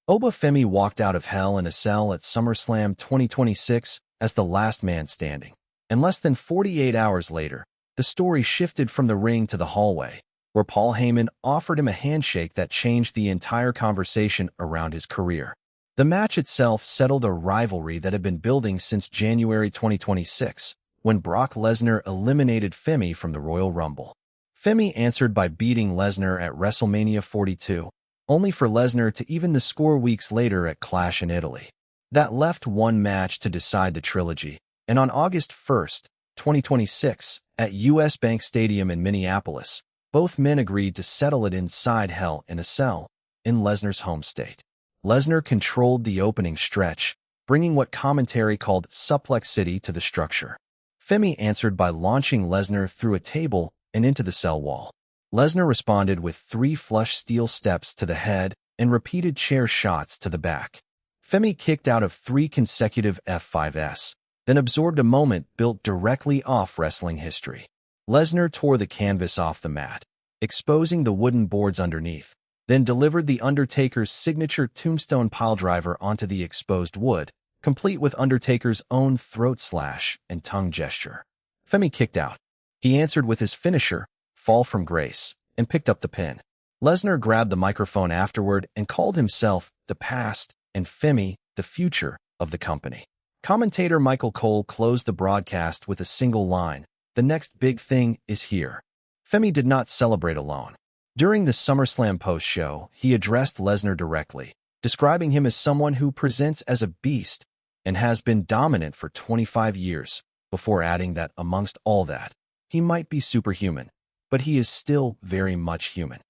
Femi walked out of Hell in a Cell at SummerSlam 2026 as the last man standing. And less than 48 hours later, the story shifted from the ring to the hallway, where Paul Heyman offered him a handshake that changed the entire conversation around his career. The match itself settled a rivalry that had been building since January 2026, when Brock Lesnar eliminated Femi from the Royal Rumble. Femi answered by beating Lesnar at WrestleMania 42, only for Lesnar to even the score weeks later at Clash in Italy. That left one match to decide the trilogy, and on August 1st, 2026, at US Bank Stadium in Minneapolis, both men agreed to settle it inside Hell in a Cell, in Lesnar's home state. Lesnar controlled the opening stretch, bringing what commentary called Suplex City to the structure. Femi answered by launching Lesnar through a table and into the cell wall. Lesnar responded with 3 flush steel steps to the head and repeated chair shots to the back. Femi kicked out of 3 consecutive F5s, then absorbed a moment built directly off wrestling history. Lesnar tore the canvas off the mat, exposing the wooden boards underneath, then delivered the Undertaker's signature tombstone piledriver onto the exposed wood, complete with Undertaker's own throat slash and tongue gesture. Femi kicked out. He answered with his finisher, Fall from Grace, and picked up the pin. Lesnar grabbed the microphone afterward and called himself the past and Femi the future of the company. Commentator Michael Cole closed the broadcast with a single line, "The next big thing is here." Femi did not celebrate alone. During the SummerSlam post-show, he addressed Lesnar directly, describing him as someone who presents as a beast and has been dominant for 25 years, before adding that amongst all that, he might be superhuman, but he is still very much human.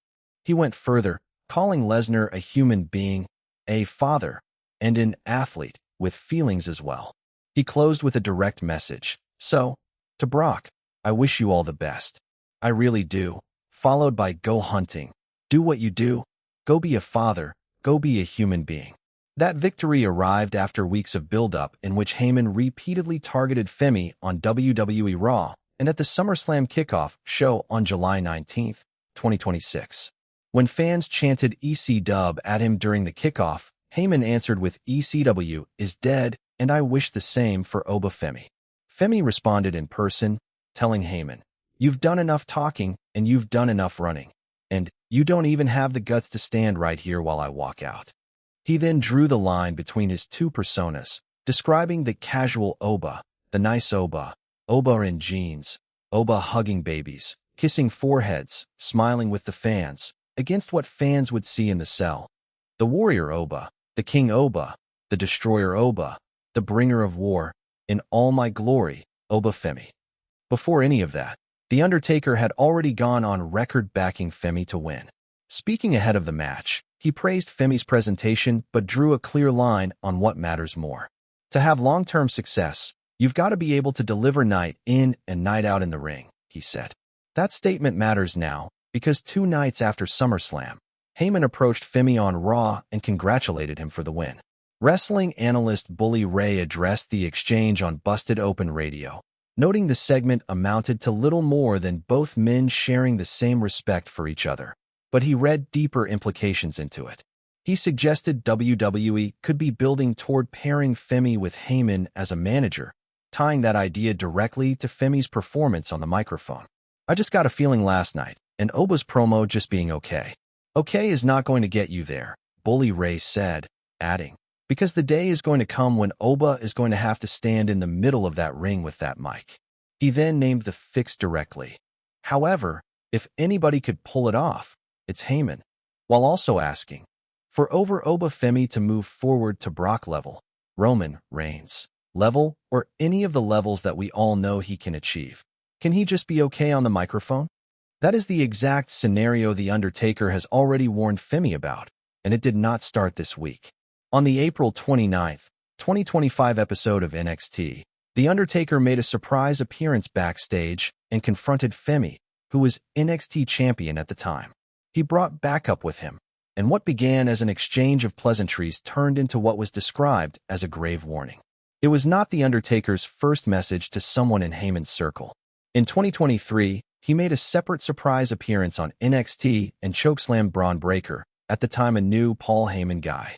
He went further, calling Lesnar a human being, a father, and an athlete with feelings as well. He closed with a direct message. "So, to Brock, I wish you all the best. I really do," followed by "Go hunting. Do what you do. Go be a father. Go be a human being." That victory arrived after weeks of buildup in which Heyman repeatedly targeted Femi on WWE Raw and at the SummerSlam kickoff show on July 19, 2026. When fans chanted EC-Dub at him during the kickoff, Heyman answered with "ECW is dead, and I wish the same for Femi." Femi responded in person, telling Heyman, "You've done enough talking, and you've done enough running, and you don't even have the guts to stand right here while I walk out." He then drew the line between his 2 personas, describing the casual Oba, the nice Oba in jeans, Oba hugging babies, kissing foreheads, smiling with the fans, against what fans would see in the cell. The warrior Oba, the king Oba, the destroyer Oba, the bringer of war, in all my glory, Femi. Before any of that, The Undertaker had already gone on record backing Femi to win. Speaking ahead of the match, he praised Femi's presentation but drew a clear line on what matters more. To have long-term success, you've got to be able to deliver night in and night out in the ring, he said. That statement matters now, because 2 nights after SummerSlam, Heyman approached Femi on Raw and congratulated him for the win. Wrestling analyst Bully Ray addressed the exchange on Busted Open Radio, noting the segment amounted to little more than both men sharing the same respect for each other, but he read deeper implications into it. He suggested WWE could be building toward pairing Femi with Heyman as a manager, tying that idea directly to Femi's performance on the microphone. "I just got a feeling last night, and Oba's promo just being okay. Okay is not going to get you there," Bully Ray said, adding, "because the day is going to come when Oba is going to have to stand in the middle of that ring with that mic." He then named the fix directly. However, if anybody could pull it off, it's Heyman, while also asking for Oba Femi to move forward to Brock level, Roman Reigns level, or any of the levels that we all know he can achieve. Can he just be okay on the microphone? That is the exact scenario The Undertaker has already warned Femi about, and it did not start this week. On the April 29, 2025 episode of NXT, The Undertaker made a surprise appearance backstage and confronted Femi, who was NXT champion at the time. He brought backup with him, and what began as an exchange of pleasantries turned into what was described as a grave warning. It was not The Undertaker's first message to someone in Heyman's circle. In 2023, he made a separate surprise appearance on NXT and chokeslammed Braun Breaker, at the time a new Paul Heyman guy.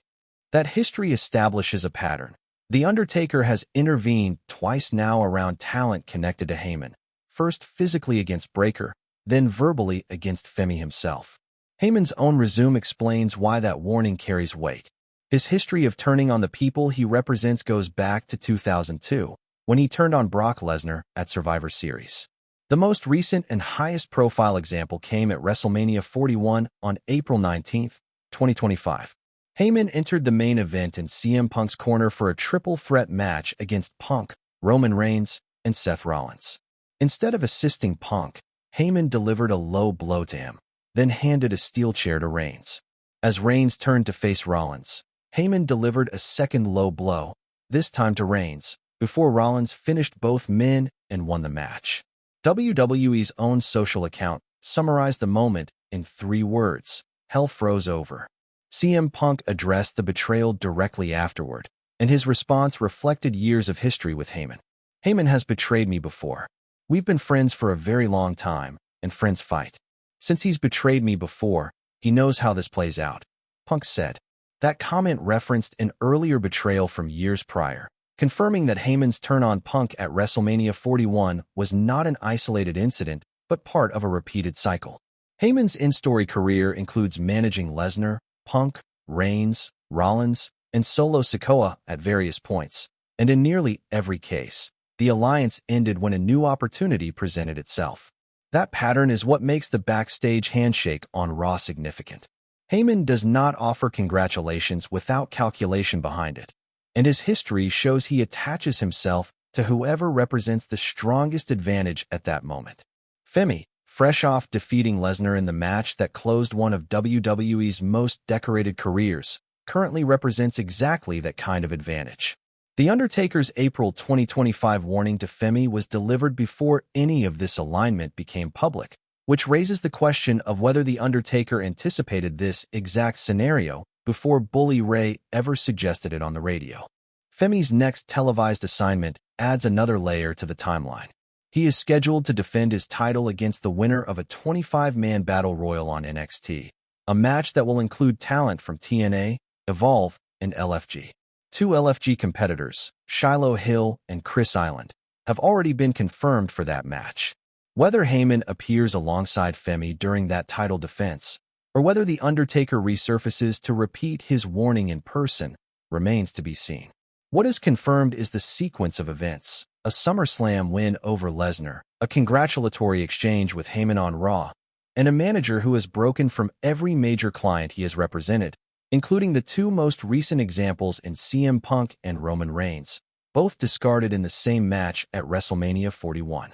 That history establishes a pattern. The Undertaker has intervened twice now around talent connected to Heyman, first physically against Breakker, then verbally against Femi himself. Heyman's own resume explains why that warning carries weight. His history of turning on the people he represents goes back to 2002, when he turned on Brock Lesnar at Survivor Series. The most recent and highest-profile example came at WrestleMania 41 on April 19, 2025. Heyman entered the main event in CM Punk's corner for a triple threat match against Punk, Roman Reigns, and Seth Rollins. Instead of assisting Punk, Heyman delivered a low blow to him, then handed a steel chair to Reigns. As Reigns turned to face Rollins, Heyman delivered a second low blow, this time to Reigns, before Rollins finished both men and won the match. WWE's own social account summarized the moment in 3 words: hell froze over. CM Punk addressed the betrayal directly afterward, and his response reflected years of history with Heyman. Heyman has betrayed me before. We've been friends for a very long time, and friends fight. Since he's betrayed me before, he knows how this plays out, Punk said. That comment referenced an earlier betrayal from years prior, confirming that Heyman's turn on Punk at WrestleMania 41 was not an isolated incident, but part of a repeated cycle. Heyman's in-story career includes managing Lesnar, Punk, Reigns, Rollins, and Solo Sikoa at various points, and in nearly every case, the alliance ended when a new opportunity presented itself. That pattern is what makes the backstage handshake on Raw significant. Heyman does not offer congratulations without calculation behind it, and his history shows he attaches himself to whoever represents the strongest advantage at that moment. Femi, fresh off defeating Lesnar in the match that closed one of WWE's most decorated careers, currently represents exactly that kind of advantage. The Undertaker's April 2025 warning to Femi was delivered before any of this alignment became public, which raises the question of whether The Undertaker anticipated this exact scenario before Bully Ray ever suggested it on the radio. Femi's next televised assignment adds another layer to the timeline. He is scheduled to defend his title against the winner of a 25-man battle royal on NXT, a match that will include talent from TNA, Evolve, and LFG. 2 LFG competitors, Shiloh Hill and Chris Island, have already been confirmed for that match. Whether Heyman appears alongside Femi during that title defense, or whether The Undertaker resurfaces to repeat his warning in person, remains to be seen. What is confirmed is the sequence of events: a SummerSlam win over Lesnar, a congratulatory exchange with Heyman on Raw, and a manager who has broken from every major client he has represented, including the 2 most recent examples in CM Punk and Roman Reigns, both discarded in the same match at WrestleMania 41.